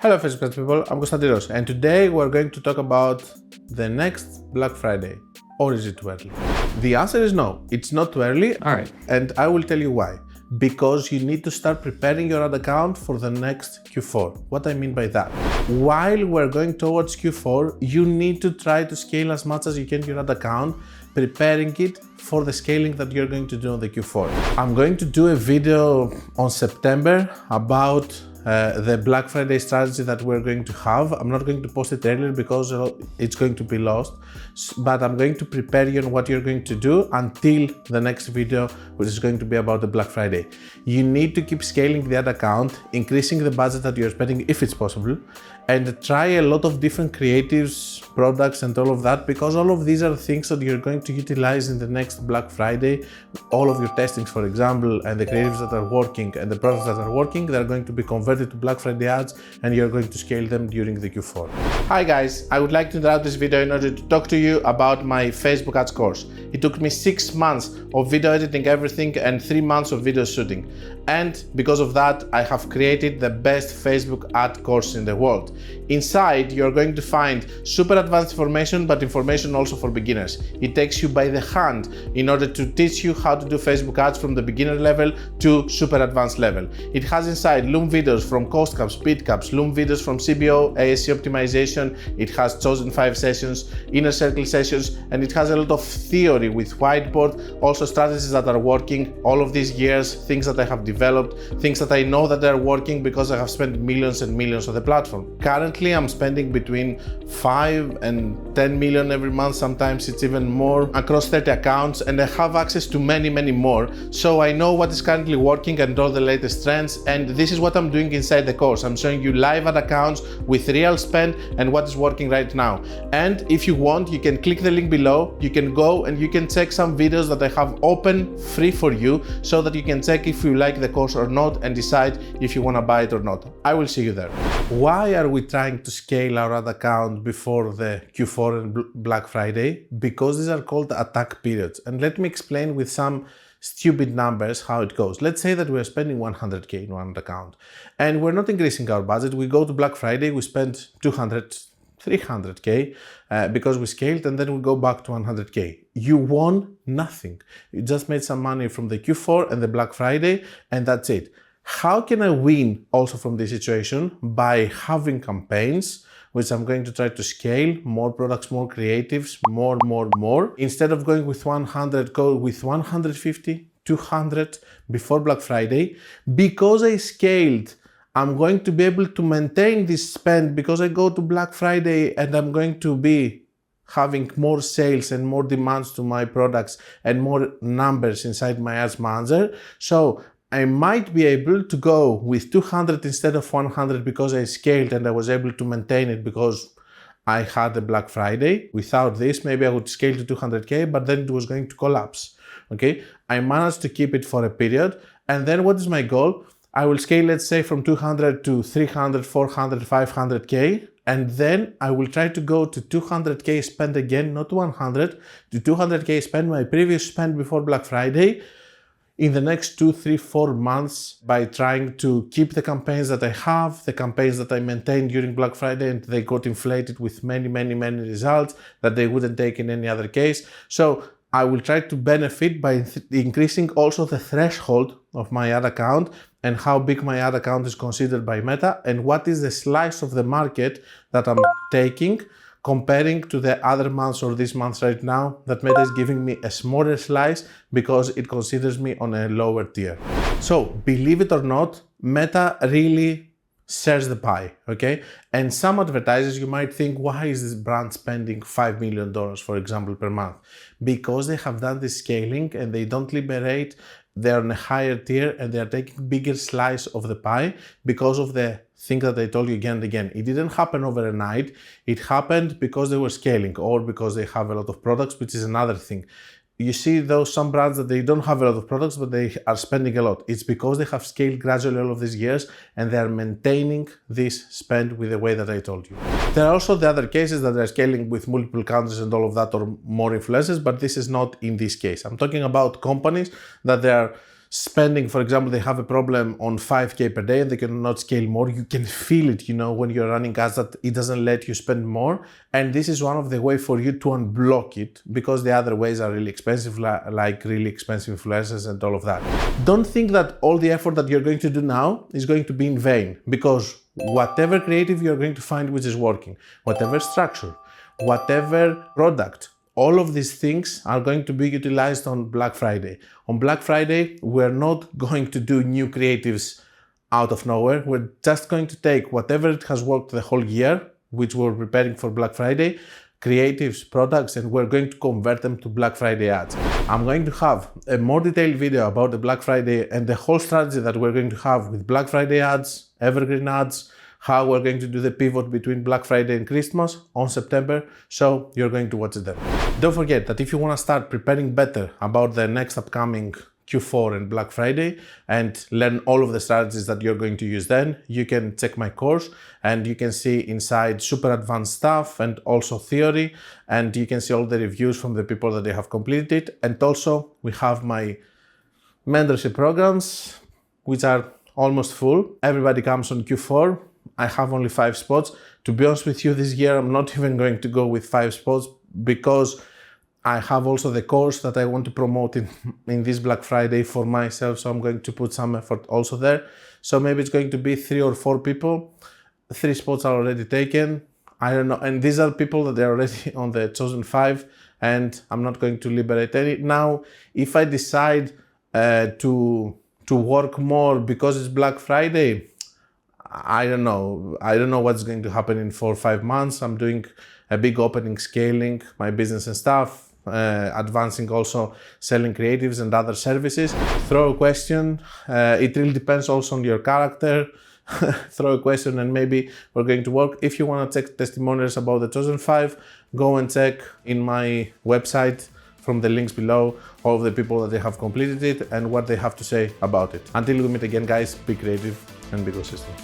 Hello Facebook people, I'm Konstantinos and today we're going to talk about the next Black Friday. Or is it too early? The answer is no, it's not too early. Alright. And I will tell you why. Because you need to start preparing your ad account for the next Q4. What I mean by that? While we're going towards Q4, you need to try to scale as much as you can your ad account, preparing it for the scaling that you're going to do on the Q4. I'm going to do a video on September about the Black Friday strategy that we're going to have. I'm not going to post it earlier because it's going to be lost, but I'm going to prepare you on what you're going to do until the next video, which is going to be about the Black Friday. You need to keep scaling the ad account, increasing the budget that you're spending if it's possible, and try a lot of different creatives, products and all of that, because all of these are things that you're going to utilize in the next Black Friday. All of your testings, for example, and the creatives that are working and the products that are working, they're going to be converted to Black Friday ads and you're going to scale them during the Q4. Hi guys, I would like to interrupt this video in order to talk to you about my Facebook ads course. It took me 6 months of video editing everything and 3 months of video shooting. And because of that, I have created the best Facebook ad course in the world. Inside, you're going to find super advanced information, but information also for beginners. It takes you by the hand in order to teach you how to do Facebook ads from the beginner level to super advanced level. It has inside Loom videos from cost caps, speed caps, Loom videos from CBO, ASC optimization. It has chosen 5 sessions, inner circle sessions, and it has a lot of theory with whiteboard, also strategies that are working all of these years, things that I have developed, things that I know that are working because I have spent millions and millions on the platform. Currently, I'm spending between 5 and 10 million every month, sometimes it's even more, across 30 accounts, and I have access to many more. So I know what is currently working and all the latest trends, and this is what I'm doing inside the course. I'm showing you live ad accounts with real spend and what is working right now. And if you want, you can click the link below, you can go and you can check some videos that I have open free for you so that you can check if you like the course or not and decide if you want to buy it or not. I will see you there. Why are we trying to scale our ad account before the Q4 and Black Friday? Because these are called attack periods. And let me explain with some stupid numbers how it goes. Let's say that we're spending 100K in one account and we're not increasing our budget. We go to Black Friday, we spend 200, 300K because we scaled, and then we go back to 100K. You won nothing. You just made some money from the Q4 and the Black Friday, and that's it. How can I win also from this situation? By having campaigns, which I'm going to try to scale, more products, more creatives, more. Instead of going with 100, go with 150, 200 before Black Friday. Because I scaled, I'm going to be able to maintain this spend because I go to Black Friday and I'm going to be having more sales and more demands to my products and more numbers inside my ads manager. So I might be able to go with 200 instead of 100 because I scaled and I was able to maintain it because I had a Black Friday. Without this, maybe I would scale to 200K, but then it was going to collapse. Okay, I managed to keep it for a period. And then what is my goal? I will scale, let's say, from 200 to 300, 400, 500K. And then I will try to go to 200K spend again, not 100, to 200K spend, my previous spend before Black Friday, in the next 2, 3, 4 months by trying to keep the campaigns that I have, the campaigns that I maintained during Black Friday, and they got inflated with many results that they wouldn't take in any other case. So I will try to benefit by increasing also the threshold of my ad account and how big my ad account is considered by Meta and what is the slice of the market that I'm taking, comparing to the other months or this month right now that Meta is giving me a smaller slice because it considers me on a lower tier. So believe it or not, Meta really shares the pie, okay? And some advertisers, you might think, why is this brand spending $5 million, for example, per month? Because they have done this scaling and they don't liberate, they're on a higher tier and they're taking bigger slice of the pie because of the thing that I told you again and again. It didn't happen overnight. It happened because they were scaling or because they have a lot of products, which is another thing. You see those some brands that they don't have a lot of products, but they are spending a lot. It's because they have scaled gradually all of these years and they are maintaining this spend with the way that I told you. There are also the other cases that are scaling with multiple countries and all of that or more influencers, but this is not in this case. I'm talking about companies that they are spending, for example, they have a problem on 5K per day and they cannot scale more. You can feel it, when you're running ads, that it doesn't let you spend more. And this is one of the ways for you to unblock it, because the other ways are really expensive, like really expensive influencers and all of that. Don't think that all the effort that you're going to do now is going to be in vain, because whatever creative you're going to find which is working, whatever structure, whatever product, all of these things are going to be utilized on Black Friday. On Black Friday, we're not going to do new creatives out of nowhere. We're just going to take whatever it has worked the whole year, which we're preparing for Black Friday, creatives, products, and we're going to convert them to Black Friday ads. I'm going to have a more detailed video about the Black Friday and the whole strategy that we're going to have with Black Friday ads, evergreen ads, how we're going to do the pivot between Black Friday and Christmas on September, so you're going to watch it then. Don't forget that if you want to start preparing better about the next upcoming Q4 and Black Friday and learn all of the strategies that you're going to use then, you can check my course and you can see inside super advanced stuff and also theory, and you can see all the reviews from the people that they have completed it. And also we have my mentorship programs, which are almost full. Everybody comes on Q4. I have only 5 spots. To be honest with you, this year I'm not even going to go with 5 spots, because I have also the course that I want to promote in this Black Friday for myself, so I'm going to put some effort also there. So maybe it's going to be 3 or 4 people. 3 spots are already taken. I don't know, and these are people that are already on the chosen 5, and I'm not going to liberate any. Now, if I decide to work more because it's Black Friday, I don't know. I don't know what's going to happen in 4 or 5 months. I'm doing a big opening, scaling my business and stuff, advancing also selling creatives and other services. Throw a question. It really depends also on your character. Throw a question and maybe we're going to work. If you want to check testimonials about the chosen 5, go and check in my website from the links below all of the people that they have completed it and what they have to say about it. Until we meet again, guys, be creative and be consistent.